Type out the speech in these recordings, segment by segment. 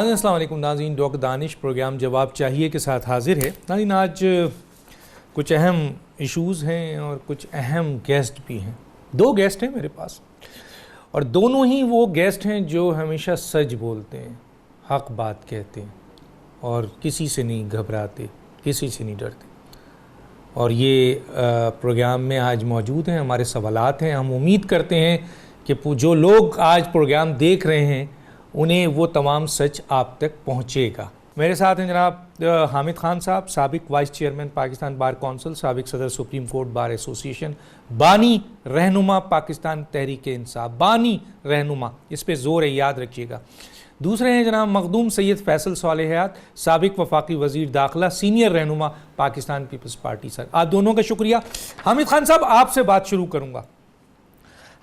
ناظرین السلام علیکم ناظرین، ڈاکٹر دانش پروگرام جواب چاہیے کے ساتھ حاضر ہے۔ ناظرین آج کچھ اہم ایشوز ہیں اور کچھ اہم گیسٹ بھی ہیں۔ دو گیسٹ ہیں میرے پاس اور دونوں ہی وہ گیسٹ ہیں جو ہمیشہ سچ بولتے ہیں، حق بات کہتے ہیں اور کسی سے نہیں گھبراتے، کسی سے نہیں ڈرتے، اور یہ پروگرام میں آج موجود ہیں۔ ہمارے سوالات ہیں، ہم امید کرتے ہیں کہ جو لوگ آج پروگرام دیکھ رہے ہیں انہیں وہ تمام سچ آپ تک پہنچے گا۔ میرے ساتھ ہیں جناب حامد خان صاحب، سابق vice chairman Pakistan bar council, سابق صدر سپریم کورٹ بار ایسوسیشن، بانی رہنما پاکستان تحریک انصاف، بانی رہنما، اس پہ زور ہے، یاد رکھیے گا۔ دوسرے ہیں جناب مخدوم سید فیصل صالحات، سابق وفاقی وزیر داخلہ، سینئر رہنما پاکستان پیپلز پارٹی۔ سر آپ دونوں کا شکریہ۔ حامد خان صاحب آپ سے بات شروع کروں گا۔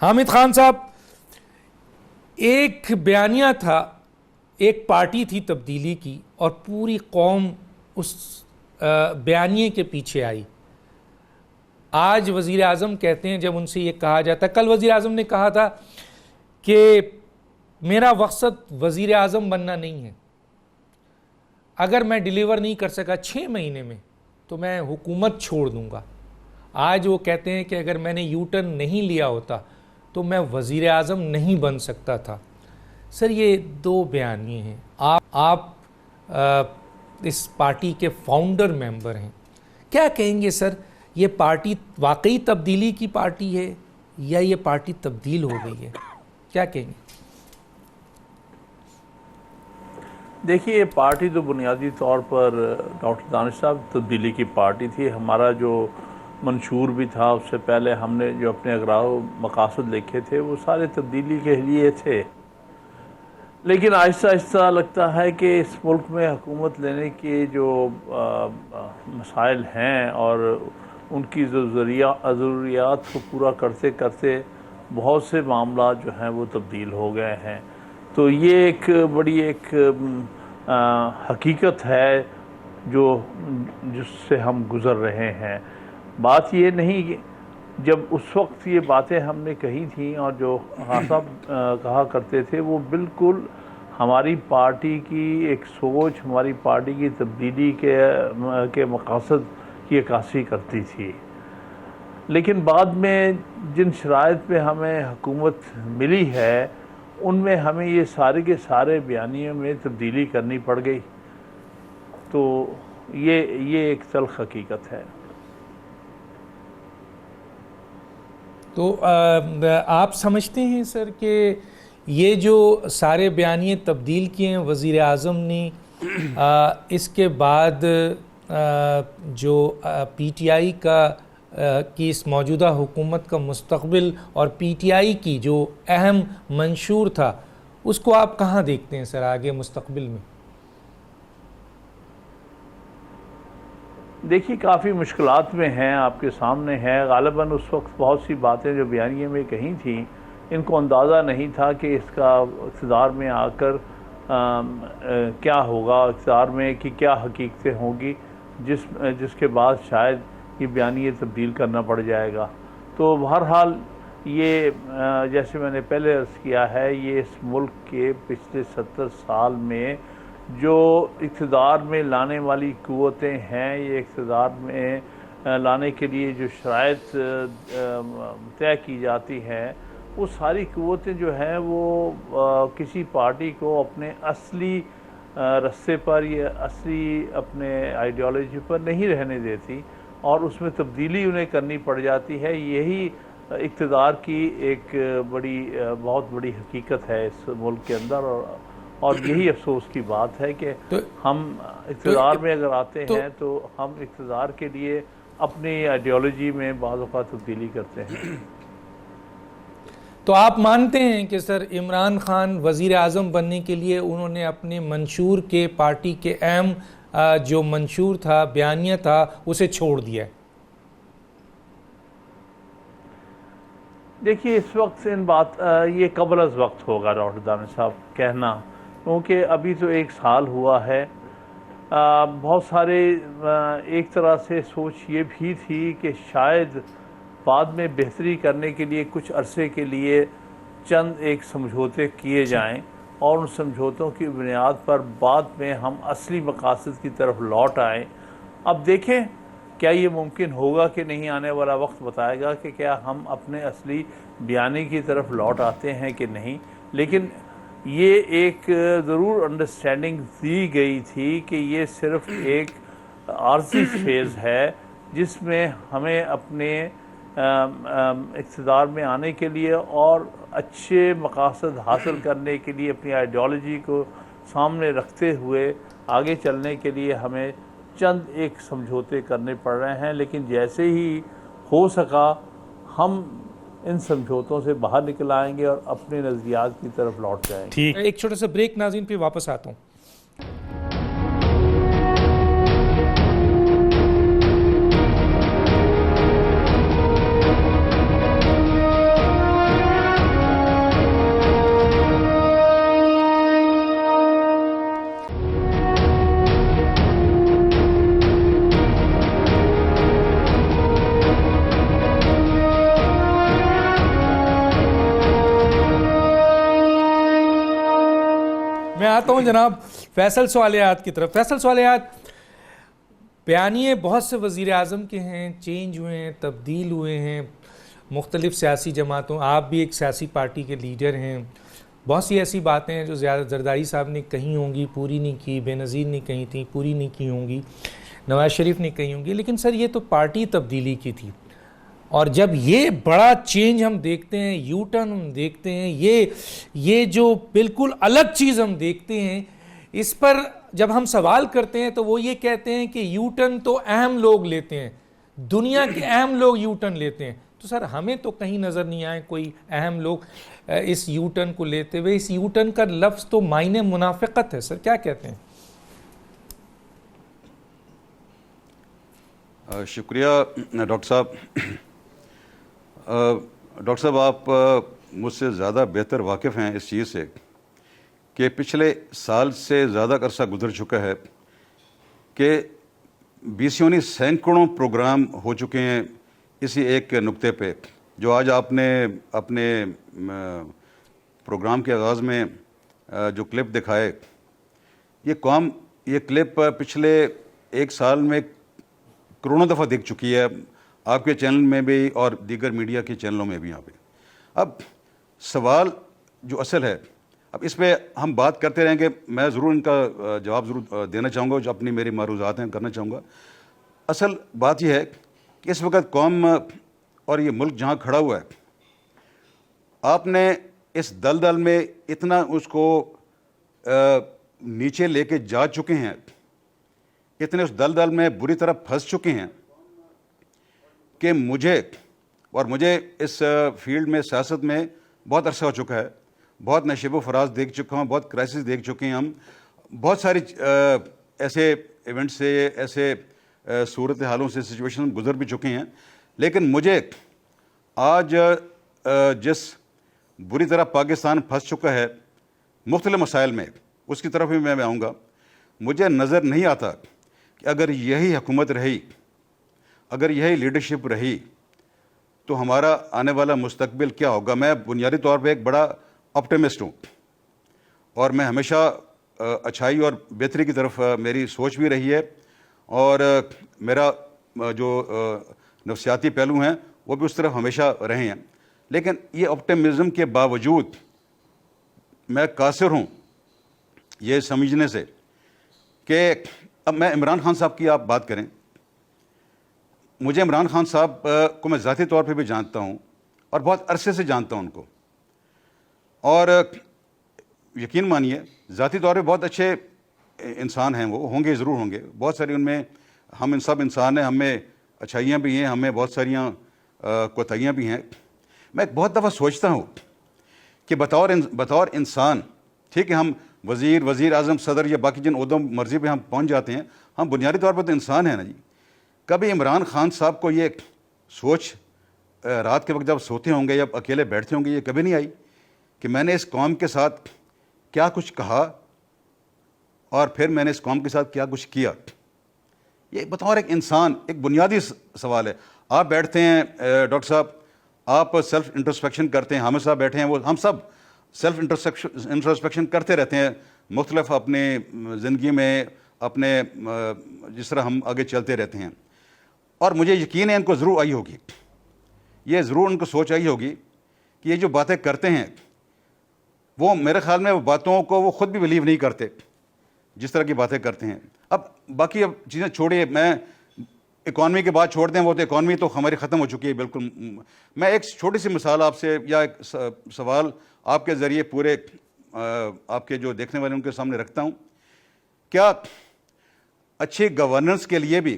حامد خان صاحب، ایک بیانیہ تھا، ایک پارٹی تھی تبدیلی کی اور پوری قوم اس بیانیے کے پیچھے آئی۔ آج وزیر اعظم کہتے ہیں، جب ان سے یہ کہا جاتا ہے، کل وزیر اعظم نے کہا تھا کہ میرا مقصد وزیر اعظم بننا نہیں ہے، اگر میں ڈیلیور نہیں کر سکا 6 مہینے میں تو میں حکومت چھوڑ دوں گا۔ آج وہ کہتے ہیں کہ اگر میں نے یو ٹرن نہیں لیا ہوتا تو میں وزیر اعظم نہیں بن سکتا تھا۔ سر یہ دو بیانیے ہیں، آپ اس پارٹی کے فاؤنڈر ممبر ہیں، کیا کہیں گے سر؟ یہ پارٹی واقعی تبدیلی کی پارٹی ہے یا یہ پارٹی تبدیل ہو گئی ہے؟ کیا کہیں گے؟ دیکھیے، یہ پارٹی تو بنیادی طور پر ڈاکٹر دانش صاحب تبدیلی کی پارٹی تھی۔ ہمارا جو منشور بھی تھا، اس سے پہلے ہم نے جو اپنے اغراض و مقاصد لکھے تھے وہ سارے تبدیلی کے لیے تھے، لیکن آہستہ آہستہ لگتا ہے کہ اس ملک میں حکومت لینے کے جو مسائل ہیں اور ان کی ضروریات کو پورا کرتے کرتے بہت سے معاملات جو ہیں وہ تبدیل ہو گئے ہیں۔ تو یہ ایک بڑی حقیقت ہے جس سے ہم گزر رہے ہیں۔ بات یہ نہیں کہ جب اس وقت یہ باتیں ہم نے کہی تھیں اور جو خان صاحب کہا کرتے تھے، وہ بالکل ہماری پارٹی کی ایک سوچ، ہماری پارٹی کی تبدیلی کے مقاصد کی عکاسی کرتی تھی۔ لیکن بعد میں جن شرائط میں ہمیں حکومت ملی ہے، ان میں ہمیں یہ سارے کے سارے بیانیوں میں تبدیلی کرنی پڑ گئی۔ تو یہ ایک تلخ حقیقت ہے۔ تو آپ سمجھتے ہیں سر کہ یہ جو سارے بیانیے تبدیل کیے ہیں وزیر اعظم نے، اس کے بعد جو پی ٹی آئی کی اس موجودہ حکومت کا مستقبل اور پی ٹی آئی کی جو اہم منشور تھا، اس کو آپ کہاں دیکھتے ہیں سر آگے مستقبل میں؟ دیکھیے، کافی مشکلات میں ہیں، آپ کے سامنے ہے۔ غالباً اس وقت بہت سی باتیں جو بیانیے میں کہی تھیں، ان کو اندازہ نہیں تھا کہ اس کا اقتدار میں آ کر کیا ہوگا، اقتدار میں کی کیا حقیقتیں ہوں گی، جس کے بعد شاید یہ بیانیے تبدیل کرنا پڑ جائے گا۔ تو بہرحال یہ جیسے میں نے پہلے عرض کیا ہے، یہ اس ملک کے پچھلے 70 سال میں جو اقتدار میں لانے والی قوتیں ہیں، یہ اقتدار میں لانے کے لیے جو شرائط طے کی جاتی ہیں، وہ ساری قوتیں جو ہیں وہ کسی پارٹی کو اپنے اصلی رستے پر یا اصلی اپنے آئیڈیالوجی پر نہیں رہنے دیتی اور اس میں تبدیلی انہیں کرنی پڑ جاتی ہے۔ یہی اقتدار کی ایک بہت بڑی حقیقت ہے اس ملک کے اندر، اور یہی افسوس کی بات ہے کہ ہم اقتدار میں اگر آتے ہیں تو ہم اقتدار کے لیے اپنی آئیڈیالوجی میں بعض اوقات تبدیلی کرتے ہیں۔ تو آپ مانتے ہیں کہ سر عمران خان وزیر اعظم بننے کے لیے انہوں نے اپنے منشور کے، پارٹی کے اہم جو منشور تھا، بیانیہ تھا، اسے چھوڑ دیا ہے؟ دیکھیے، اس وقت یہ قبل از وقت ہوگا ڈاکٹر دانش صاحب کہنا، کیونکہ ابھی تو 1 سال ہوا ہے۔ بہت سارے ایک طرح سے سوچ یہ بھی تھی کہ شاید بعد میں بہتری کرنے کے لیے کچھ عرصے کے لیے چند ایک سمجھوتے کیے جائیں، اور ان سمجھوتوں کی بنیاد پر بعد میں ہم اصلی مقاصد کی طرف لوٹ آئیں۔ اب دیکھیں کیا یہ ممکن ہوگا کہ نہیں، آنے والا وقت بتائے گا کہ کیا ہم اپنے اصلی بیانی کی طرف لوٹ آتے ہیں کہ نہیں۔ لیکن یہ ایک ضرور انڈرسٹینڈنگ دی گئی تھی کہ یہ صرف ایک عارضی فیز ہے جس میں ہمیں اپنے اقتدار میں آنے کے لیے اور اچھے مقاصد حاصل کرنے کے لیے اپنی آئیڈیالوجی کو سامنے رکھتے ہوئے آگے چلنے کے لیے ہمیں چند ایک سمجھوتے کرنے پڑ رہے ہیں۔ لیکن جیسے ہی ہو سکا ہم ان سمجھوتوں سے باہر نکل آئیں گے اور اپنے نظریات کی طرف لوٹ جائیں گے۔ ٹھیک، ایک چھوٹا سا بریک ناظرین، پہ واپس آتا ہوں۔ میں آتا ہوں جناب فیصل سوالیات کی طرف۔ فیصل سوالیات، بیانیے بہت سے وزیر اعظم کے ہیں، چینج ہوئے ہیں، تبدیل ہوئے ہیں مختلف سیاسی جماعتوں، آپ بھی ایک سیاسی پارٹی کے لیڈر ہیں، بہت سی ایسی باتیں ہیں جو زیادہ زرداری صاحب نے کہی ہوں گی، پوری نہیں کی، بے نظیر نے کہی تھیں، پوری نہیں کی ہوں گی، نواز شریف نے کہی ہوں گی، لیکن سر یہ تو پارٹی تبدیلی کی تھی، اور جب یہ بڑا چینج ہم دیکھتے ہیں، یو ٹرن ہم دیکھتے ہیں، یہ جو بالکل الگ چیز ہم دیکھتے ہیں، اس پر جب ہم سوال کرتے ہیں تو وہ یہ کہتے ہیں کہ یو ٹرن تو اہم لوگ لیتے ہیں، دنیا کے اہم لوگ یو ٹرن لیتے ہیں، تو سر ہمیں تو کہیں نظر نہیں آئے کوئی اہم لوگ اس یو ٹرن کو لیتے ہوئے۔ اس یو ٹرن کا لفظ تو معنی منافقت ہے، سر کیا کہتے ہیں؟ شکریہ ڈاکٹر صاحب۔ ڈاکٹر صاحب، آپ مجھ سے زیادہ بہتر واقف ہیں اس چیز سے کہ پچھلے سال سے زیادہ عرصہ گزر چکا ہے کہ بیسیوں سینکڑوں پروگرام ہو چکے ہیں اسی ایک نقطے پہ، جو آج آپ نے اپنے پروگرام کے آغاز میں جو کلپ دکھائے، یہ کلپ پچھلے ایک سال میں کروڑوں دفعہ دیکھ چکی ہے، آپ کے چینل میں بھی اور دیگر میڈیا کے چینلوں میں بھی۔ یہاں پہ اب سوال جو اصل ہے، اب اس پہ ہم بات کرتے رہیں گے، میں ضرور ان کا جواب ضرور دینا چاہوں گا، جو اپنی میری معروضات ہیں کرنا چاہوں گا۔ اصل بات یہ ہے کہ اس وقت قوم اور یہ ملک جہاں کھڑا ہوا ہے، آپ نے اس دلدل میں اتنا اس کو نیچے لے کے جا چکے ہیں، اتنے اس دلدل میں بری طرح پھنس چکے ہیں کہ مجھے اس فیلڈ میں، سیاست میں بہت عرصہ ہو چکا ہے، بہت نشیب و فراز دیکھ چکا ہوں، بہت کرائسس دیکھ چکے ہیں ہم، بہت ساری ایسے ایونٹ سے، ایسے صورتحالوں سے، سچویشن گزر بھی چکے ہیں، لیکن مجھے آج جس بری طرح پاکستان پھنس چکا ہے مختلف مسائل میں، اس کی طرف بھی میں آؤں گا۔ مجھے نظر نہیں آتا کہ اگر یہی حکومت رہی، اگر یہی لیڈرشپ رہی، تو ہمارا آنے والا مستقبل کیا ہوگا۔ میں بنیادی طور پہ ایک بڑا آپٹیمسٹ ہوں، اور میں ہمیشہ اچھائی اور بہتری کی طرف میری سوچ بھی رہی ہے، اور میرا جو نفسیاتی پہلو ہیں وہ بھی اس طرف ہمیشہ رہے ہیں، لیکن یہ آپٹیمزم کے باوجود میں قاصر ہوں یہ سمجھنے سے کہ اب میں عمران خان صاحب کی آپ بات کریں، مجھے عمران خان صاحب کو میں ذاتی طور پہ بھی جانتا ہوں اور بہت عرصے سے جانتا ہوں ان کو، اور یقین مانیے ذاتی طور پہ بہت اچھے انسان ہیں، وہ ہوں گے، ضرور ہوں گے، بہت ساری ان میں، ہم ان سب انسان ہیں، ہم میں اچھائیاں بھی ہیں، ہم میں بہت ساریاں کوتاہیاں بھی ہیں۔ میں بہت دفعہ سوچتا ہوں کہ بطور انسان، ٹھیک ہے ہم وزیر اعظم، صدر یا باقی جن عہدوں مرضی پہ ہم پہنچ جاتے ہیں، ہم بنیادی طور پر تو انسان ہیں نا جی۔ کبھی عمران خان صاحب کو یہ سوچ رات کے وقت جب سوتے ہوں گے یا اکیلے بیٹھتے ہوں گے، یہ کبھی نہیں آئی کہ میں نے اس قوم کے ساتھ کیا کچھ کہا اور پھر میں نے اس قوم کے ساتھ کیا کچھ کیا؟ یہ بطور ایک انسان ایک بنیادی سوال ہے۔ آپ بیٹھتے ہیں ڈاکٹر صاحب، آپ سیلف انٹروسپیکشن کرتے ہیں، ہم صاحب بیٹھے ہیں، وہ ہم سب سیلف انٹروسپیکشن کرتے رہتے ہیں مختلف اپنے زندگی میں، اپنے جس طرح ہم آگے چلتے رہتے ہیں. اور مجھے یقین ہے ان کو ضرور آئی ہوگی، یہ ضرور ان کو سوچ آئی ہوگی کہ یہ جو باتیں کرتے ہیں وہ میرے خیال میں وہ باتوں کو وہ خود بھی بلیو نہیں کرتے جس طرح کی باتیں کرتے ہیں. اب باقی اب چیزیں چھوڑیے، میں اکانومی کے بعد چھوڑ دیں، وہ تو اکانومی تو ہماری ختم ہو چکی ہے بالکل. میں ایک چھوٹی سی مثال آپ سے یا ایک سوال آپ کے ذریعے پورے آپ کے جو دیکھنے والے ان کے سامنے رکھتا ہوں. کیا اچھی گورننس کے لیے بھی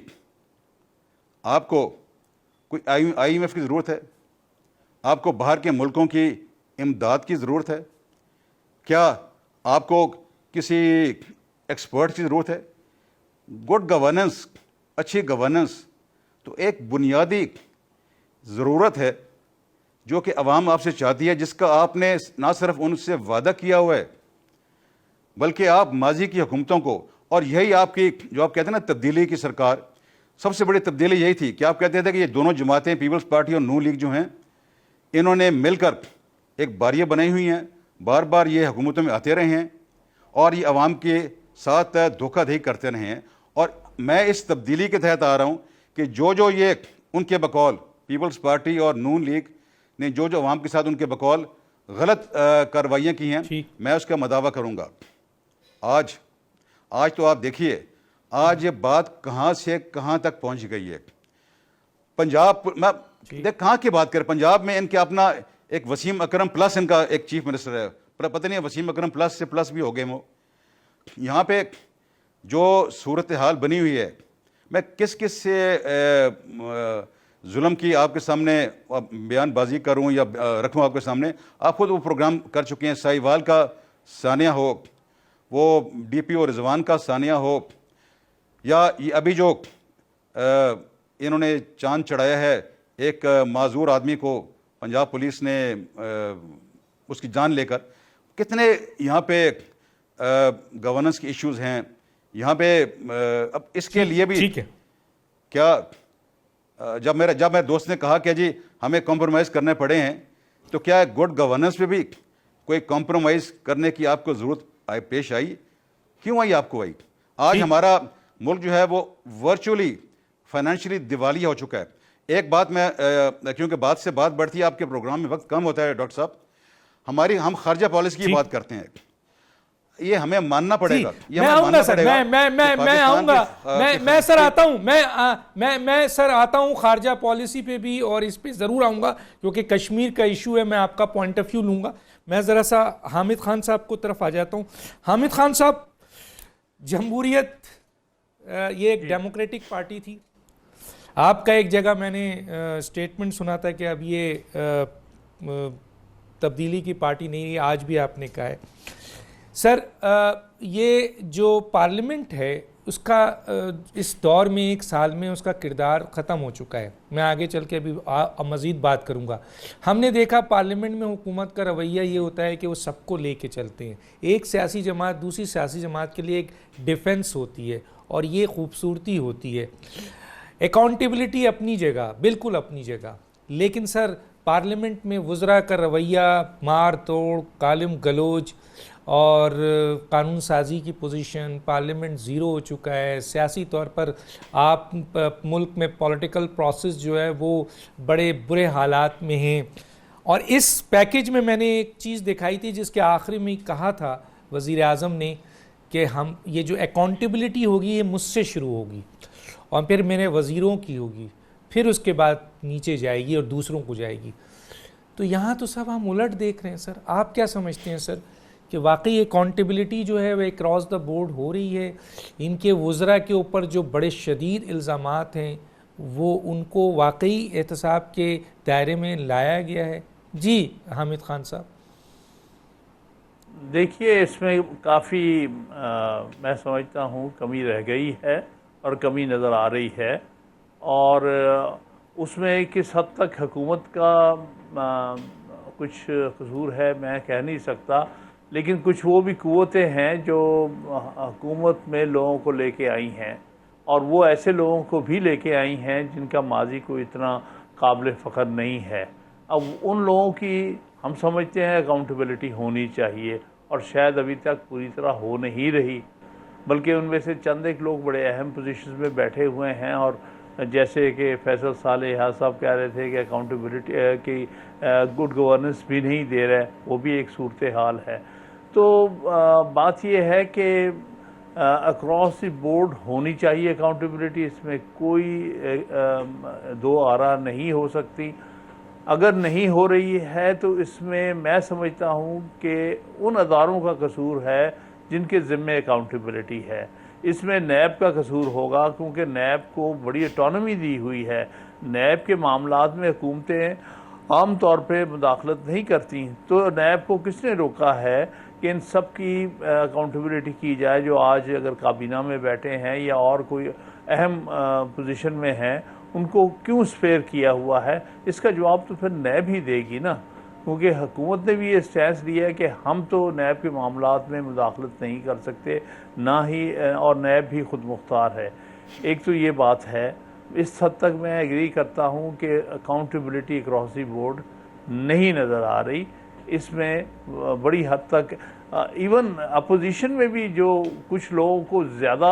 آپ کو کوئی آئی ایم ایف کی ضرورت ہے؟ آپ کو باہر کے ملکوں کی امداد کی ضرورت ہے؟ کیا آپ کو کسی ایکسپرٹ کی ضرورت ہے؟ گڈ گورننس، اچھی گورننس تو ایک بنیادی ضرورت ہے جو کہ عوام آپ سے چاہتی ہے، جس کا آپ نے نہ صرف ان سے وعدہ کیا ہوا ہے بلکہ آپ ماضی کی حکومتوں کو، اور یہی آپ کی جو آپ کہتے ہیں نا تبدیلی کی سرکار، سب سے بڑی تبدیلی یہی تھی کہ آپ کہتے تھے کہ یہ دونوں جماعتیں پیپلز پارٹی اور نون لیگ جو ہیں انہوں نے مل کر ایک باریاں بنائی ہوئی ہیں، بار بار یہ حکومتوں میں آتے رہے ہیں اور یہ عوام کے ساتھ دھوکہ دہی کرتے رہے ہیں. اور میں اس تبدیلی کے تحت آ رہا ہوں کہ جو یہ ان کے بقول پیپلز پارٹی اور نون لیگ نے جو عوام کے ساتھ ان کے بقول غلط کارروائیاں کی ہیں، میں اس کا مداوع کروں گا. آج تو آپ دیکھیے آج یہ بات کہاں سے کہاں تک پہنچ گئی ہے. پنجاب میں دیکھ کہاں کی بات کریں، پنجاب میں ان کے اپنا ایک وسیم اکرم پلس ان کا ایک چیف منسٹر ہے، پر پتہ نہیں وسیم اکرم پلس سے پلس بھی ہو گئے وہ. یہاں پہ جو صورتحال بنی ہوئی ہے، میں کس سے ظلم کی آپ کے سامنے بیان بازی کروں یا رکھوں آپ کے سامنے. آپ خود وہ پروگرام کر چکے ہیں، ساہیوال کا ثانیہ ہو، وہ ڈی پی او رضوان کا ثانیہ ہو، یا یہ ابھی جو انہوں نے چاند چڑھایا ہے ایک معذور آدمی کو پنجاب پولیس نے اس کی جان لے کر. کتنے یہاں پہ گورننس کے ایشوز ہیں یہاں پہ. اب اس کے لیے بھی کیا جب میرے دوست نے کہا کہ جی ہمیں کمپرومائز کرنے پڑے ہیں، تو کیا گڈ گورننس پہ بھی کوئی کمپرومائز کرنے کی آپ کو ضرورت پیش آئی؟ کیوں آئی آپ کو آئی؟ آج ہمارا ملک جو ہے وہ ورچولی فائنینشلی دیوالیہ ہو چکا ہے. ایک بات میں کیونکہ بات سے بات بڑھتی ہے، آپ کے پروگرام میں وقت کم ہوتا ہے ڈاکٹر صاحب، ہم خارجہ پالیسی کی بات کرتے ہیں، یہ ہمیں ماننا پڑے گا. میں آؤں گا سر، میں آؤں گا، میں سر آتا ہوں، میں سر آتا ہوں خارجہ پالیسی پہ بھی، اور اس پہ ضرور آؤں گا کیونکہ کشمیر کا ایشو ہے. میں آپ کا پوائنٹ آف ویو لوں گا. میں ذرا سا حامد خان صاحب کو طرف آ جاتا ہوں. حامد خان صاحب، جمہوریت یہ ایک ڈیموکریٹک پارٹی تھی. آپ کا ایک جگہ میں نے سٹیٹمنٹ سنا تھا کہ اب یہ تبدیلی کی پارٹی نہیں ہے، آج بھی آپ نے کہا ہے. سر یہ جو پارلیمنٹ ہے اس کا اس دور میں ایک سال میں اس کا کردار ختم ہو چکا ہے. میں آگے چل کے ابھی مزید بات کروں گا. ہم نے دیکھا پارلیمنٹ میں حکومت کا رویہ یہ ہوتا ہے کہ وہ سب کو لے کے چلتے ہیں. ایک سیاسی جماعت دوسری سیاسی جماعت کے لیے ایک ڈیفنس ہوتی ہے اور یہ خوبصورتی ہوتی ہے. اکاؤنٹیبلٹی اپنی جگہ، بالکل اپنی جگہ، لیکن سر پارلیمنٹ میں وزراء کا رویہ مار توڑ، کالم گلوچ اور قانون سازی کی پوزیشن، پارلیمنٹ زیرو ہو چکا ہے. سیاسی طور پر آپ ملک میں پولیٹیکل پروسیس جو ہے وہ بڑے برے حالات میں ہیں. اور اس پیکیج میں نے ایک چیز دکھائی تھی جس کے آخری میں کہا تھا وزیر اعظم نے کہ ہم یہ جو اکاؤنٹیبلٹی ہوگی یہ مجھ سے شروع ہوگی اور پھر میرے وزیروں کی ہوگی، پھر اس کے بعد نیچے جائے گی اور دوسروں کو جائے گی. تو یہاں تو سب ہم الٹ دیکھ رہے ہیں. سر آپ کیا سمجھتے ہیں سر کہ واقعی اکاؤنٹیبلٹی جو ہے وہ اکراس دا بورڈ ہو رہی ہے؟ ان کے وزراء کے اوپر جو بڑے شدید الزامات ہیں وہ ان کو واقعی احتساب کے دائرے میں لایا گیا ہے؟ جی حامد خان صاحب. دیکھیے اس میں کافی میں سمجھتا ہوں کمی رہ گئی ہے اور کمی نظر آ رہی ہے، اور اس میں کس حد تک حکومت کا کچھ قصور ہے میں کہہ نہیں سکتا، لیکن کچھ وہ بھی قوتیں ہیں جو حکومت میں لوگوں کو لے کے آئی ہیں، اور وہ ایسے لوگوں کو بھی لے کے آئی ہیں جن کا ماضی کو اتنا قابل فخر نہیں ہے. اب ان لوگوں کی ہم سمجھتے ہیں اکاؤنٹیبلٹی ہونی چاہیے، اور شاید ابھی تک پوری طرح ہو نہیں رہی، بلکہ ان میں سے چند ایک لوگ بڑے اہم پوزیشنز میں بیٹھے ہوئے ہیں، اور جیسے کہ فیصل صالح صاحب کہہ رہے تھے کہ اکاؤنٹیبلٹی کی گڈ گورننس بھی نہیں دے رہا ہے، وہ بھی ایک صورتحال ہے۔ تو بات یہ ہے کہ اکراس دی بورڈ ہونی چاہیے اکاؤنٹیبلٹی، اس میں کوئی دو آرا نہیں ہو سکتی۔ اگر نہیں ہو رہی ہے تو اس میں سمجھتا ہوں کہ ان اداروں کا قصور ہے جن کے ذمے اکاؤنٹیبلٹی ہے۔ اس میں نیب کا قصور ہوگا، کیونکہ نیب کو بڑی اٹانومی دی ہوئی ہے۔ نیب کے معاملات میں حکومتیں عام طور پہ مداخلت نہیں کرتی، تو نیب کو کس نے روکا ہے کہ ان سب کی اکاؤنٹیبلٹی کی جائے جو آج اگر کابینہ میں بیٹھے ہیں یا اور کوئی اہم پوزیشن میں ہیں، ان کو کیوں اسپیئر کیا ہوا ہے؟ اس کا جواب تو پھر نیب ہی دے گی نا، کیونکہ حکومت نے بھی یہ اسٹینس لیا ہے کہ ہم تو نیب کے معاملات میں مداخلت نہیں کر سکتے، نہ ہی اور نیب بھی خود مختار ہے۔ ایک تو یہ بات ہے، اس حد تک میں ایگری کرتا ہوں کہ اکاؤنٹیبلٹی اکراس دی بورڈ نہیں نظر آ رہی۔ اس میں بڑی حد تک ایون اپوزیشن میں بھی جو کچھ لوگوں کو زیادہ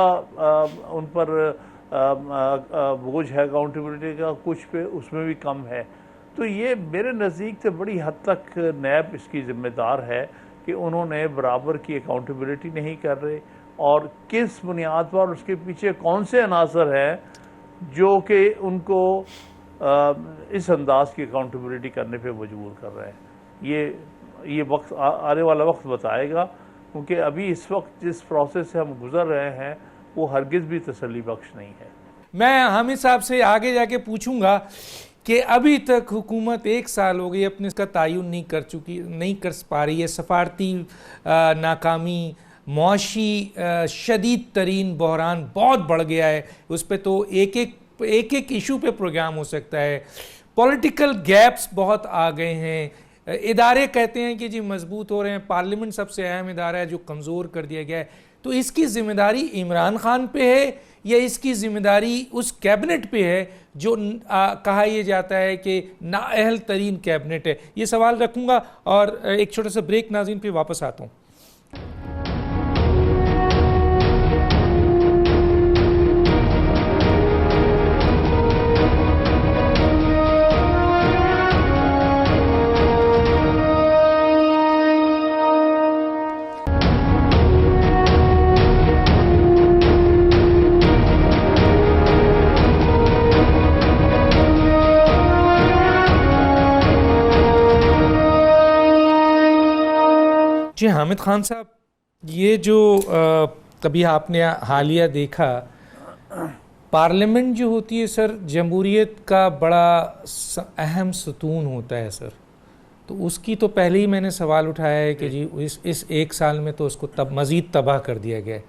ان پر بوجھ ہے اکاؤنٹیبلٹی کا، کچھ پہ اس میں بھی کم ہے۔ تو یہ میرے نزدیک سے بڑی حد تک نیب اس کی ذمہ دار ہے کہ انہوں نے برابر کی اکاؤنٹیبلٹی نہیں کر رہے، اور کس بنیاد پر اس کے پیچھے کون سے عناصر ہیں جو کہ ان کو اس انداز کی اکاؤنٹیبلٹی کرنے پہ مجبور کر رہے ہیں۔ یہ وقت آنے والا وقت بتائے گا، کیونکہ ابھی اس وقت جس پروسیس سے ہم گزر رہے ہیں وہ ہرگز بھی تسلی بخش نہیں ہے۔ میں حامد صاحب سے آگے جا کے پوچھوں گا کہ ابھی تک حکومت 1 سال ہو گئی اپنے اس کا تعین نہیں کر پا رہی ہے، سفارتی ناکامی، معاشی شدید ترین بحران بہت بڑھ گیا ہے، اس پہ تو ایک ایک ایشو پہ پروگرام ہو سکتا ہے، پولیٹیکل گیپس بہت آ گئے ہیں، ادارے کہتے ہیں کہ جی مضبوط ہو رہے ہیں، پارلیمنٹ سب سے اہم ادارہ ہے جو کمزور کر دیا گیا ہے، تو اس کی ذمہ داری عمران خان پہ ہے یا اس کی ذمہ داری اس کیبنٹ پہ ہے جو کہا یہ جاتا ہے کہ نااہل ترین کیبنٹ ہے؟ یہ سوال رکھوں گا اور ایک چھوٹا سا بریک، ناظرین پہ واپس آتا ہوں۔ جی حامد خان صاحب، یہ جو کبھی آپ نے حالیہ دیکھا، پارلیمنٹ جو ہوتی ہے سر جمہوریت کا بڑا اہم ستون ہوتا ہے سر، تو اس کی تو پہلے ہی میں نے سوال اٹھایا ہے کہ جی اس 1 سال میں تو اس کو مزید تباہ کر دیا گیا ہے۔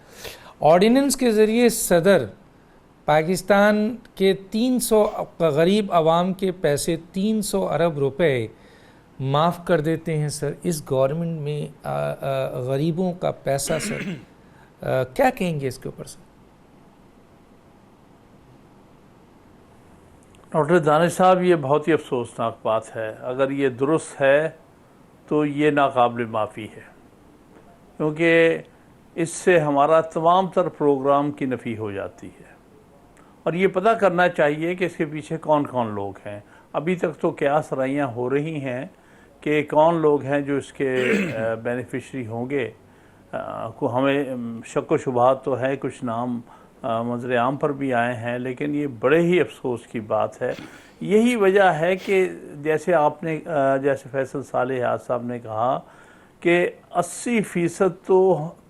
آرڈیننس کے ذریعے صدر پاکستان کے 300 غریب عوام کے پیسے 300 ارب روپے معاف کر دیتے ہیں سر۔ اس گورنمنٹ میں غریبوں کا پیسہ سر، کیا کہیں گے اس کے اوپر سر؟ ڈاکٹر دانش صاحب، یہ بہت ہی افسوسناک بات ہے۔ اگر یہ درست ہے تو یہ ناقابل معافی ہے، کیونکہ اس سے ہمارا تمام تر پروگرام کی نفی ہو جاتی ہے، اور یہ پتہ کرنا چاہیے کہ اس کے پیچھے کون کون لوگ ہیں۔ ابھی تک تو قیاس رائیاں ہو رہی ہیں کہ کون لوگ ہیں جو اس کے بینیفیشری ہوں گے۔ ہمیں شک و شبہات تو ہے، کچھ نام منظر عام پر بھی آئے ہیں، لیکن یہ بڑے ہی افسوس کی بات ہے۔ یہی وجہ ہے کہ جیسے فیصل صالح صاحب نے کہا کہ 80% تو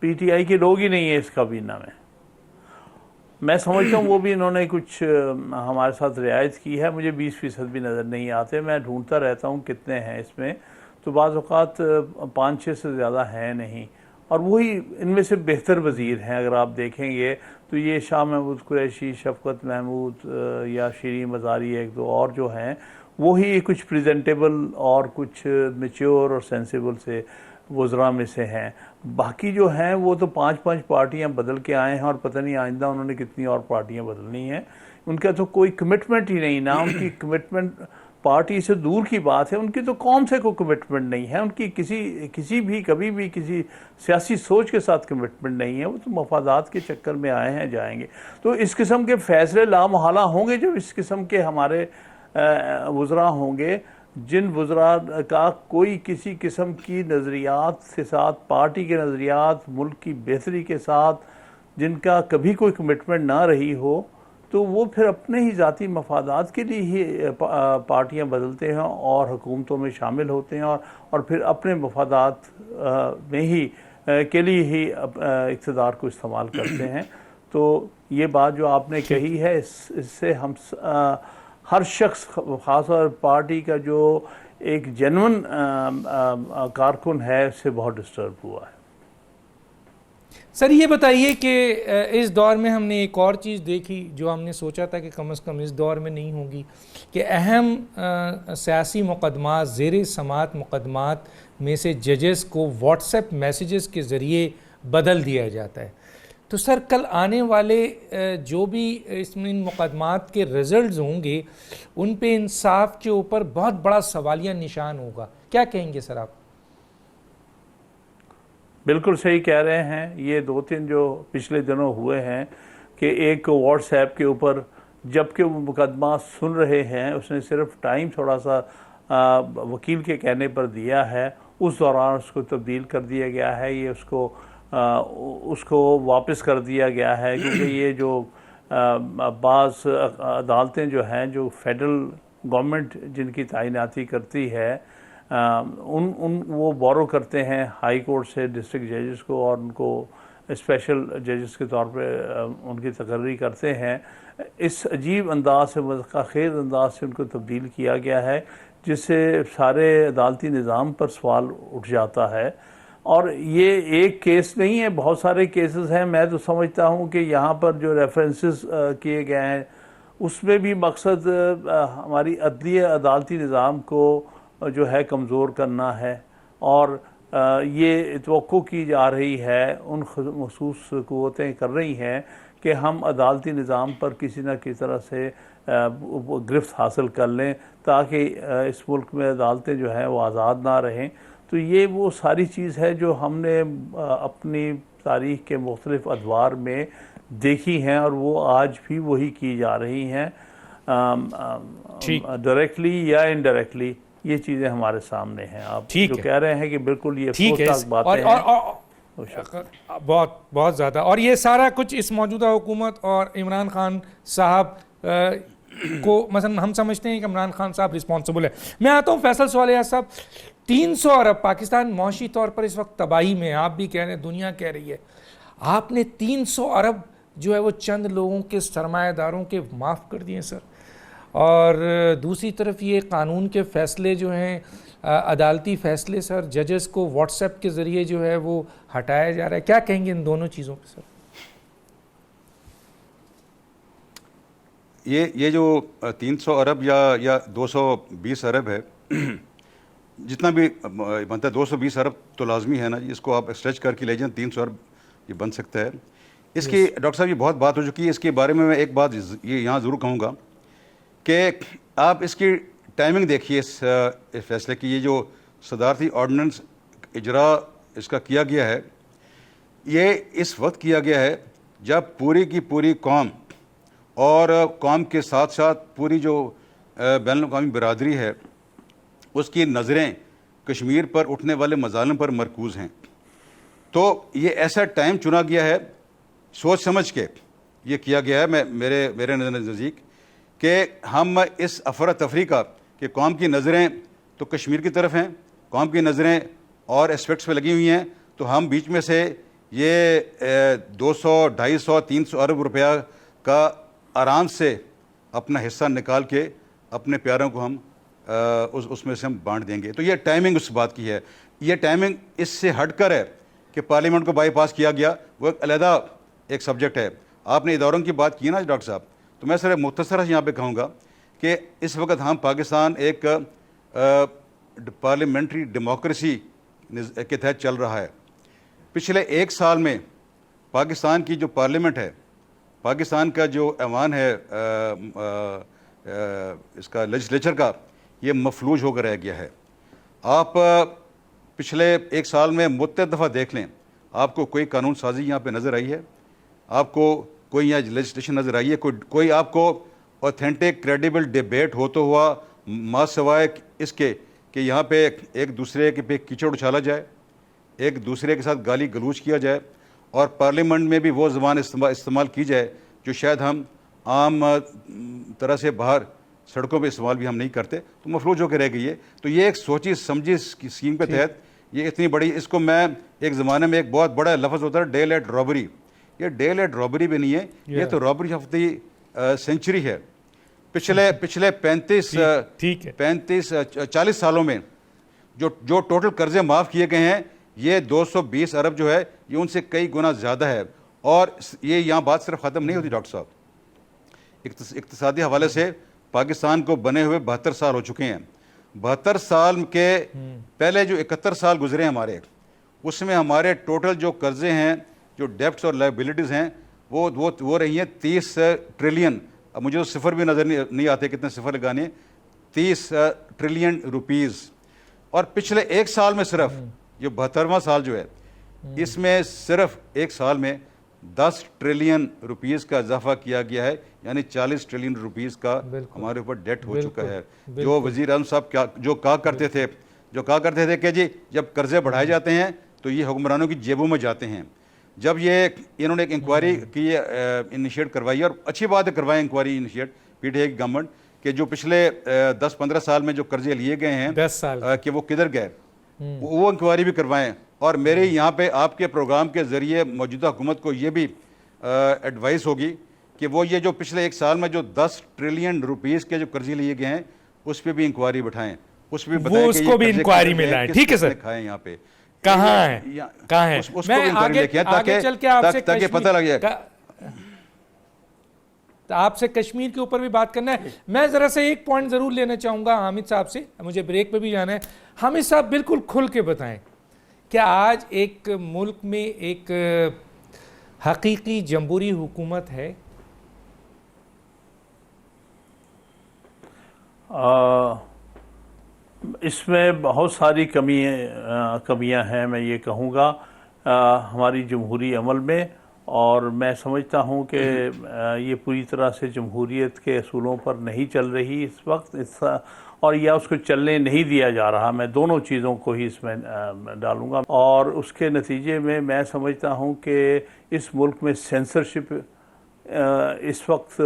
پی ٹی آئی کے لوگ ہی نہیں ہیں اس کابینہ میں سمجھتا ہوں وہ بھی انہوں نے کچھ ہمارے ساتھ رعایت کی ہے۔ مجھے 20% بھی نظر نہیں آتے، میں ڈھونڈتا رہتا ہوں کتنے ہیں اس میں، تو بعض اوقات 5-6 سے زیادہ ہیں نہیں، اور وہی ان میں سے بہتر وزیر ہیں۔ اگر آپ دیکھیں گے تو یہ شاہ محمود قریشی، شفقت محمود یا شیریں مزاری، 1-2 اور جو ہیں، وہی کچھ پریزنٹیبل اور کچھ میچور اور سینسیبل سے وزراء میں سے ہیں۔ باقی جو ہیں وہ تو 5 پارٹیاں بدل کے آئے ہیں، اور پتہ نہیں آئندہ انہوں نے کتنی اور پارٹیاں بدلنی ہیں۔ ان کا تو کوئی کمٹمنٹ ہی نہیں، نہ ان کی کمٹمنٹ پارٹی سے دور کی بات ہے، ان کی تو قوم سے کوئی کمٹمنٹ نہیں ہے، ان کی کسی بھی کبھی بھی کسی سیاسی سوچ کے ساتھ کمٹمنٹ نہیں ہے، وہ تو مفادات کے چکر میں آئے ہیں، جائیں گے۔ تو اس قسم کے فیصلے لامحالہ ہوں گے جب اس قسم کے ہمارے وزراء ہوں گے، جن وزراء کا کوئی کسی قسم کی نظریات کے ساتھ، پارٹی کے نظریات، ملک کی بہتری کے ساتھ جن کا کبھی کوئی کمٹمنٹ نہ رہی ہو، تو وہ پھر اپنے ہی ذاتی مفادات کے لیے ہی پارٹیاں بدلتے ہیں اور حکومتوں میں شامل ہوتے ہیں، اور پھر اپنے مفادات میں ہی کے لیے ہی اقتدار کو استعمال کرتے ہیں۔ تو یہ بات جو آپ نے کہی ہے، اس سے ہم ہر شخص، خاص طور پارٹی کا جو ایک جینون کارکن ہے، اس سے بہت ڈسٹرب ہوا ہے۔ سر یہ بتائیے کہ اس دور میں ہم نے ایک اور چیز دیکھی جو ہم نے سوچا تھا کہ کم از کم اس دور میں نہیں ہوگی، کہ اہم سیاسی مقدمات، زیر سماعت مقدمات میں سے ججز کو واٹس ایپ میسیجز کے ذریعے بدل دیا جاتا ہے۔ تو سر کل آنے والے جو بھی اس میں ان مقدمات کے رزلٹس ہوں گے، ان پہ انصاف کے اوپر بہت بڑا سوالیہ نشان ہوگا، کیا کہیں گے سر آپ؟ بالکل صحیح کہہ رہے ہیں۔ یہ 2-3 جو پچھلے دنوں ہوئے ہیں کہ ایک واٹس ایپ کے اوپر جب کہ وہ مقدمہ سن رہے ہیں، اس نے صرف ٹائم تھوڑا سا وکیل کے کہنے پر دیا ہے، اس دوران اس کو تبدیل کر دیا گیا ہے، یہ اس کو واپس کر دیا گیا ہے، کیونکہ یہ جو بعض عدالتیں جو ہیں، جو فیڈرل گورنمنٹ جن کی تعیناتی کرتی ہے، وہ بورو کرتے ہیں ہائی کورٹ سے ڈسٹرکٹ ججز کو، اور ان کو اسپیشل ججز کے طور پہ ان کی تقرری کرتے ہیں۔ اس عجیب انداز سے، مذاق خیز انداز سے ان کو تبدیل کیا گیا ہے، جس سے سارے عدالتی نظام پر سوال اٹھ جاتا ہے۔ اور یہ ایک کیس نہیں ہے، بہت سارے کیسز ہیں۔ میں تو سمجھتا ہوں کہ یہاں پر جو ریفرنسز کیے گئے ہیں، اس میں بھی مقصد ہماری عدلیہ عدالتی نظام کو جو ہے کمزور کرنا ہے، اور یہ توقع کی جا رہی ہے، ان مخصوص قوتیں کر رہی ہیں کہ ہم عدالتی نظام پر کسی نہ کسی طرح سے گرفت حاصل کر لیں، تاکہ اس ملک میں عدالتیں جو ہیں وہ آزاد نہ رہیں۔ تو یہ وہ ساری چیز ہے جو ہم نے اپنی تاریخ کے مختلف ادوار میں دیکھی ہیں، اور وہ آج بھی وہی کی جا رہی ہیں، ڈائریکٹلی یا انڈائریکٹلی۔ یہ چیزیں ہمارے سامنے ہیں۔ آپ جو کہہ رہے ہیں کہ بالکل یہ افسوسناک باتیں ہیں، بہت زیادہ، اور یہ سارا کچھ اس موجودہ حکومت اور عمران خان صاحب کو، مثلا ہم سمجھتے ہیں کہ عمران خان صاحب رسپانسبل ہے۔ میں آتا ہوں فیصل سوالیہ صاحب، 300 ارب پاکستان معاشی طور پر اس وقت تباہی میں، آپ بھی کہہ رہے ہیں، دنیا کہہ رہی ہے، آپ نے 300 ارب جو ہے وہ چند لوگوں کے سرمایہ داروں کے معاف کر دیے سر، اور دوسری طرف یہ قانون کے فیصلے جو ہیں، عدالتی فیصلے سر، ججز کو واٹس ایپ کے ذریعے جو ہے وہ ہٹایا جا رہا ہے، کیا کہیں گے ان دونوں چیزوں پہ سر؟ یہ جو 300 ارب یا 220 ارب ہے، جتنا بھی بنتا ہے، 220 ارب تو لازمی ہے نا جی، اس کو آپ اسٹریچ کر کے لے جائیں، 300 ارب یہ بن سکتا ہے۔ اس کی ڈاکٹر صاحب یہ بہت بات ہو چکی ہے، اس کے بارے میں ایک بات یہ یہاں ضرور کہوں گا کہ آپ اس کی ٹائمنگ دیکھیے، اس فیصلے کی۔ یہ جو صدارتی آرڈیننس اجرا اس کا کیا گیا ہے، یہ اس وقت کیا گیا ہے جب پوری کی پوری قوم، اور قوم کے ساتھ ساتھ پوری جو بین الاقوامی برادری ہے، اس کی نظریں کشمیر پر اٹھنے والے مظالم پر مرکوز ہیں۔ تو یہ ایسا ٹائم چنا گیا ہے، سوچ سمجھ کے یہ کیا گیا ہے، میرے نزدیک، کہ ہم اس افراتفری کا، کہ قوم کی نظریں تو کشمیر کی طرف ہیں، قوم کی نظریں اور اسپیکٹس پہ لگی ہوئی ہیں، تو ہم بیچ میں سے یہ 200، 250، 300 ارب روپیہ کا آرام سے اپنا حصہ نکال کے اپنے پیاروں کو ہم اس میں سے ہم بانٹ دیں گے۔ تو یہ ٹائمنگ اس بات کی ہے، یہ ٹائمنگ اس سے ہٹ کر ہے کہ پارلیمنٹ کو بائی پاس کیا گیا، وہ ایک علیحدہ ایک سبجیکٹ ہے۔ آپ نے اداروں کی بات کی نا ڈاکٹر صاحب، تو میں صرف مختصر یہاں پہ کہوں گا کہ اس وقت ہم پاکستان ایک پارلیمنٹری ڈیموکریسی کے تحت چل رہا ہے۔ پچھلے 1 سال میں پاکستان کی جو پارلیمنٹ ہے، پاکستان کا جو ایوان ہے اس کا لیجسلیچر کا، یہ مفلوج ہو کر رہ گیا ہے. آپ پچھلے 1 سال میں متعدد دفعہ دیکھ لیں, آپ کو کوئی قانون سازی یہاں پہ نظر آئی ہے؟ آپ کو کوئی یہاں لیجسلیشن نظر آئی ہے؟ کوئی آپ کو اوتھینٹک کریڈیبل ڈیبیٹ ہوتا ہوا ما سوائے اس کے کہ یہاں پہ ایک دوسرے کے پہ کیچڑ اچھالا جائے, ایک دوسرے کے ساتھ گالی گلوچ کیا جائے, اور پارلیمنٹ میں بھی وہ زبان استعمال کی جائے جو شاید ہم عام طرح سے باہر سڑکوں پہ استعمال بھی ہم نہیں کرتے, تو مفلوج ہو کے رہ گئی ہے. تو یہ ایک سوچی سمجھی اسکیم کے تحت یہ اتنی بڑی, اس کو میں ایک زمانے میں ایک بہت بڑا لفظ ہوتا ہے ڈے لائٹ رابری. یہ ڈے لائٹ رابری بھی نہیں ہے, یہ تو رابری آف دی سینچری ہے. پچھلے 40 سالوں میں جو ٹوٹل قرضے معاف کیے گئے ہیں یہ 220 ارب جو ہے یہ ان سے کئی گنا زیادہ ہے. اور یہ یہاں بات صرف ختم نہیں ہوتی ڈاکٹر صاحب, اقتصادی حوالے سے پاکستان کو بنے ہوئے 72 سال ہو چکے ہیں. 72 سال کے پہلے جو 71 سال گزرے ہمارے, اس میں ہمارے ٹوٹل جو قرضے ہیں, جو ڈیپٹس اور لائبلٹیز ہیں, وہ رہی ہیں 30 ٹریلین. اب مجھے تو صفر بھی نظر نہیں آتے کتنے صفر لگانے, 30 ٹریلین روپیز. اور پچھلے 1 سال میں صرف یہ 72واں سال جو ہے اس میں صرف 1 سال میں 10 ٹریلین روپیز کا اضافہ کیا گیا ہے, یعنی 40 ٹریلین روپیز کا ہمارے اوپر ڈیٹ ہو چکا ہے. جو وزیر اعظم صاحب جو کہا کرتے تھے کہ جی جب قرضے بڑھائے جاتے ہیں تو یہ حکمرانوں کی جیبوں میں جاتے ہیں. جب انہوں نے ایک انکوائری کی انیشیٹ کروائی, اور اچھی بات ہے کروائی inquiry initiate P T I کی گورنمنٹ, کہ جو پچھلے 10-15 سال میں جو قرضے لیے گئے ہیں 10 سال کہ وہ کدھر گئے, وہ انکوائری بھی کروائیں. اور میرے یہاں پہ آپ کے پروگرام کے ذریعے موجودہ حکومت کو یہ بھی ایڈوائس ہوگی کہ وہ یہ جو پچھلے 1 سال میں جو 10 ٹریلین روپیز کے جو قرضے لیے گئے ہیں اس پہ بھی انکوائری بٹھائیں, اس پہ بھی بتائیں اس کو بھی انکوائری میں لائیں. ٹھیک ہے سر, کھائیں یہاں پہ کہاں ہے میں تاکہ پتہ لگ جائے. آپ سے کشمیر کے اوپر بھی بات کرنا ہے. میں ذرا سے ایک پوائنٹ ضرور لینا چاہوں گا حامد صاحب سے, مجھے بریک پہ بھی جانا ہے. حامد صاحب بالکل کھل کے بتائیں, کیا آج ایک ملک میں ایک حقیقی جمہوری حکومت ہے؟ اس میں بہت ساری کمیاں ہیں, میں یہ کہوں گا ہماری جمہوری عمل میں, اور میں سمجھتا ہوں کہ یہ پوری طرح سے جمہوریت کے اصولوں پر نہیں چل رہی اس وقت, اور یا اس کو چلنے نہیں دیا جا رہا. میں دونوں چیزوں کو ہی اس میں ڈالوں گا, اور اس کے نتیجے میں سمجھتا ہوں کہ اس ملک میں سینسرشپ اس وقت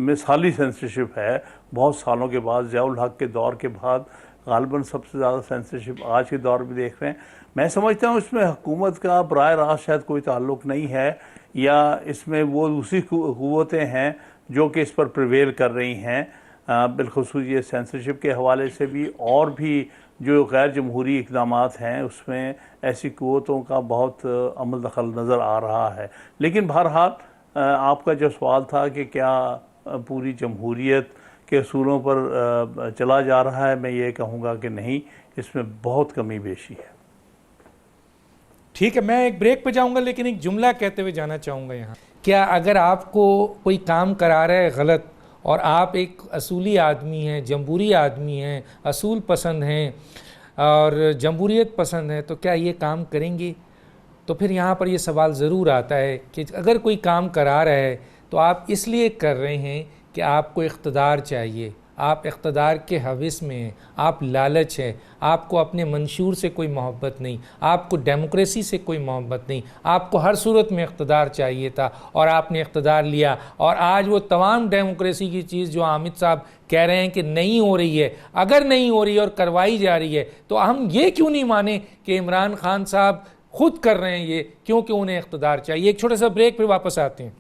مثالی سینسرشپ ہے. بہت سالوں کے بعد, ضیاء الحق کے دور کے بعد غالباً سب سے زیادہ سینسرشپ آج کے دور میں دیکھ رہے ہیں. میں سمجھتا ہوں اس میں حکومت کا براہ راست شاید کوئی تعلق نہیں ہے, یا اس میں وہ دوسری قوتیں ہیں جو کہ اس پر پریویل کر رہی ہیں, بالخصوص یہ سینسرشپ کے حوالے سے بھی, اور بھی جو غیر جمہوری اقدامات ہیں اس میں ایسی قوتوں کا بہت عمل دخل نظر آ رہا ہے. لیکن بہرحال آپ کا جو سوال تھا کہ کیا پوری جمہوریت کے اصولوں پر چلا جا رہا ہے, میں یہ کہوں گا کہ نہیں, اس میں بہت کمی بیشی ہے. ٹھیک ہے, میں ایک بریک پہ جاؤں گا, لیکن ایک جملہ کہتے ہوئے جانا چاہوں گا یہاں. کیا اگر آپ کو کوئی کام کرا رہا ہے غلط, اور آپ ایک اصولی آدمی ہیں, جمہوری آدمی ہیں, اصول پسند ہیں اور جمہوریت پسند ہے, تو کیا یہ کام کریں گے؟ تو پھر یہاں پر یہ سوال ضرور آتا ہے کہ اگر کوئی کام کرا رہا ہے تو آپ اس لیے کر رہے ہیں کہ آپ کو اقتدار چاہیے, آپ اقتدار کے ہوس میں ہیں, آپ لالچ ہے, آپ کو اپنے منشور سے کوئی محبت نہیں, آپ کو ڈیموکریسی سے کوئی محبت نہیں, آپ کو ہر صورت میں اقتدار چاہیے تھا اور آپ نے اقتدار لیا. اور آج وہ تمام ڈیموکریسی کی چیز جو حامد صاحب کہہ رہے ہیں کہ نہیں ہو رہی ہے, اگر نہیں ہو رہی ہے اور کروائی جا رہی ہے, تو ہم یہ کیوں نہیں مانیں کہ عمران خان صاحب خود کر رہے ہیں یہ, کیونکہ انہیں اقتدار چاہیے. ایک چھوٹا سا بریک, پھر واپس آتے ہیں.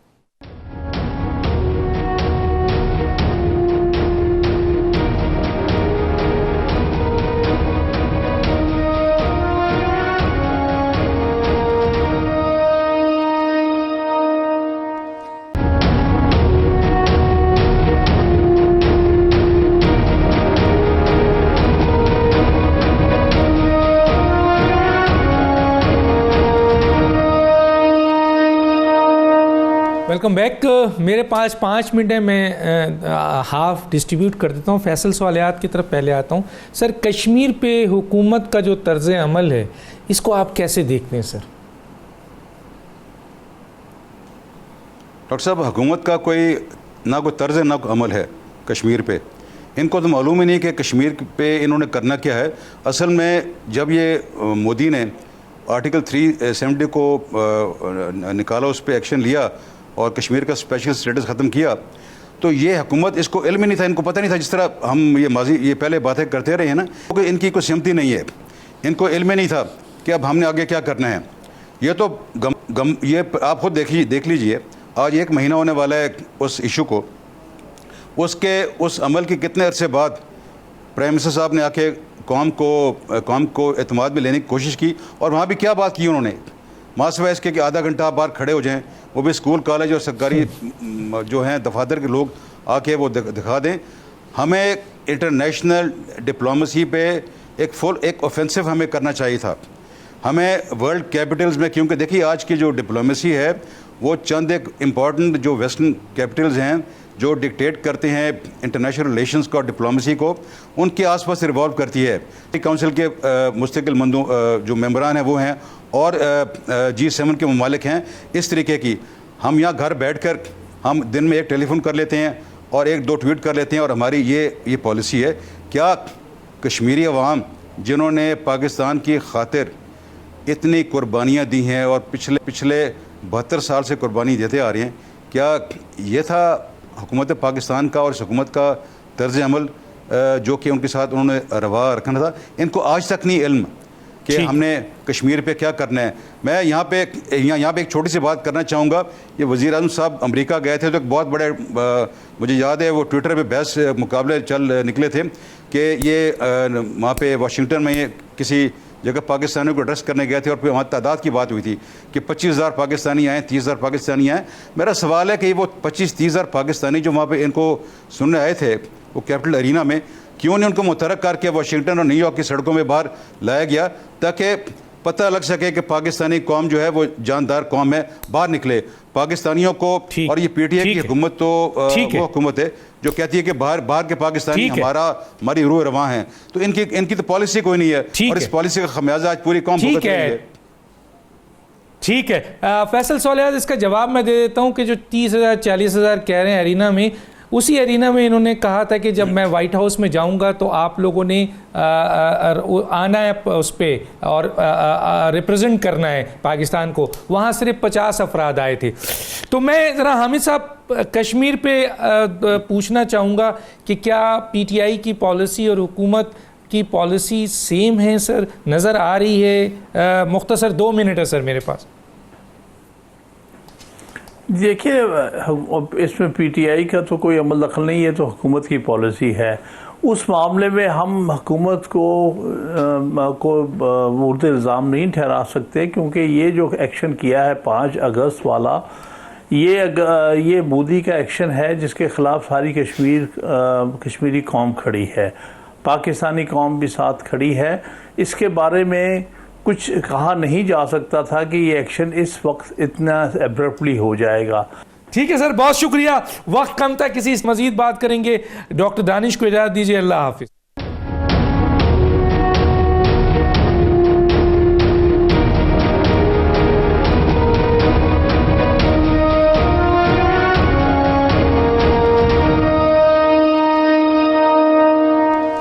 Welcome back. میرے پاس 5 منٹ ہے, میں ہاف ڈسٹریبیوٹ کر دیتا ہوں. فیصل سوالیات کی طرف پہلے آتا ہوں. سر, کشمیر پہ حکومت کا جو طرز عمل ہے اس کو آپ کیسے دیکھتے ہیں سر؟ ڈاکٹر صاحب, حکومت کا نہ کوئی طرز نہ کوئی عمل ہے کشمیر پہ. ان کو تو معلوم ہی نہیں کہ کشمیر پہ انہوں نے کرنا کیا ہے. اصل میں جب یہ مودی نے آرٹیکل 370 کو نکالا, اس پہ ایکشن لیا اور کشمیر کا اسپیشل اسٹیٹس ختم کیا, تو یہ حکومت اس کو علم ہی نہیں تھا, ان کو پتہ نہیں تھا. جس طرح ہم یہ پہلے باتیں کرتے رہے ہیں نا, کیونکہ ان کی کوئی سمتی نہیں ہے, ان کو علم ہی نہیں تھا کہ اب ہم نے آگے کیا کرنا ہے. یہ تو یہ آپ خود دیکھ لیجئے, آج 1 مہینہ ہونے والا ہے اس ایشو کو. اس عمل کے کتنے عرصے بعد پرائم منسٹر صاحب نے آ کے قوم کو اعتماد میں لینے کی کوشش کی, اور وہاں بھی کیا بات کی انہوں نے, ماسوائے اس کے کہ آدھا گھنٹہ آپ باہر کھڑے ہو جائیں, وہ بھی اسکول کالج اور سرکاری جو ہیں دفاتر کے لوگ آ کے وہ دکھا دیں. ہمیں انٹرنیشنل ڈپلومیسی پہ ایک اوفینسو ہمیں کرنا چاہیے تھا. ہمیں ورلڈ کیپٹلز میں, کیونکہ دیکھیے آج کی جو ڈپلومیسی ہے وہ چند ایک امپورٹنٹ جو ویسٹرن کیپٹلز ہیں جو ڈکٹیٹ کرتے ہیں انٹرنیشنل ریلیشنز کو اور ڈپلومیسی کو, ان کے آس پاس ریوالو کرتی ہے. کونسل کے مستقل جو ممبران ہیں وہ ہیں, اور G7 کے ممالک ہیں. اس طریقے کی ہم یہاں گھر بیٹھ کر ہم دن میں ایک ٹیلی فون کر لیتے ہیں اور 1-2 ٹویٹ کر لیتے ہیں, اور ہماری یہ پالیسی ہے. کیا کشمیری عوام جنہوں نے پاکستان کی خاطر اتنی قربانیاں دی ہیں اور پچھلے 72 سال سے قربانی دیتے آ رہے ہیں, کیا یہ تھا حکومت پاکستان کا اور اس حکومت کا طرز عمل جو کہ ان کے ساتھ انہوں نے روا رکھنا تھا؟ ان کو آج تک نہیں علم کہ ہم نے کشمیر پہ کیا کرنا ہے. میں یہاں پہ ایک چھوٹی سی بات کرنا چاہوں گا. یہ وزیر اعظم صاحب امریکہ گئے تھے تو ایک بہت بڑے, مجھے یاد ہے وہ ٹویٹر پہ بحث مقابلے نکلے تھے کہ یہ وہاں پہ واشنگٹن میں یہ کسی جگہ پاکستانیوں کو ایڈریس کرنے گئے تھے, اور پھر وہاں تعداد کی بات ہوئی تھی کہ 25,000 پاکستانی آئے, 30,000 پاکستانی آئے. میرا سوال ہے کہ وہ 25-30,000 پاکستانی جو وہاں پہ ان کو سننے آئے تھے وہ کیپٹل ارینا میں, کیوں نہیں ان کو متحرک کر کے واشنگٹن اور نیو یارک کی سڑکوں میں باہر لایا گیا تاکہ پتہ لگ سکے کہ پاکستانی قوم جو ہے وہ جاندار قوم ہے, باہر نکلے پاکستانیوں کو. اور یہ پی ٹی آئی کی حکومت تو وہ حکومت ہے جو کہتی ہے کہ باہر کے پاکستانی ہماری روح رواں ہیں, تو ان کی تو پالیسی کوئی نہیں ہے, اور اس پالیسی کا خمیازہ آج پوری قوم بھگت رہی ہے. ٹھیک ہے فیصل سوالیات, اس کا جواب میں دے دیتا ہوں کہ جو 30,000 40,000 کہہ رہے ہیں ارینا میں, اسی ارینا میں انہوں نے کہا تھا کہ جب میں وائٹ ہاؤس میں جاؤں گا تو آپ لوگوں نے آنا ہے اس پہ اور ریپرزینٹ کرنا ہے پاکستان کو. وہاں صرف 50 افراد آئے تھے. تو میں ذرا حامد صاحب کشمیر پہ پوچھنا چاہوں گا کہ کیا پی ٹی آئی کی پالیسی اور حکومت کی پالیسی سیم ہے سر, نظر آ رہی ہے؟ مختصر 2 منٹ ہے سر میرے پاس. دیکھیے اس میں پی ٹی آئی کا تو کوئی عمل دخل نہیں ہے, تو حکومت کی پالیسی ہے. اس معاملے میں ہم حکومت کو مورد الزام نہیں ٹھہرا سکتے, کیونکہ یہ جو ایکشن کیا ہے 5 اگست والا, یہ مودی کا ایکشن ہے جس کے خلاف ساری کشمیری قوم کھڑی ہے, پاکستانی قوم بھی ساتھ کھڑی ہے. اس کے بارے میں کچھ کہا نہیں جا سکتا تھا کہ یہ ایکشن اس وقت اتنا ایبرپٹلی ہو جائے گا. ٹھیک ہے سر, بہت شکریہ. وقت کم تھا, کسی مزید بات کریں گے. ڈاکٹر دانش کو اجازت دیجیے. اللہ حافظ.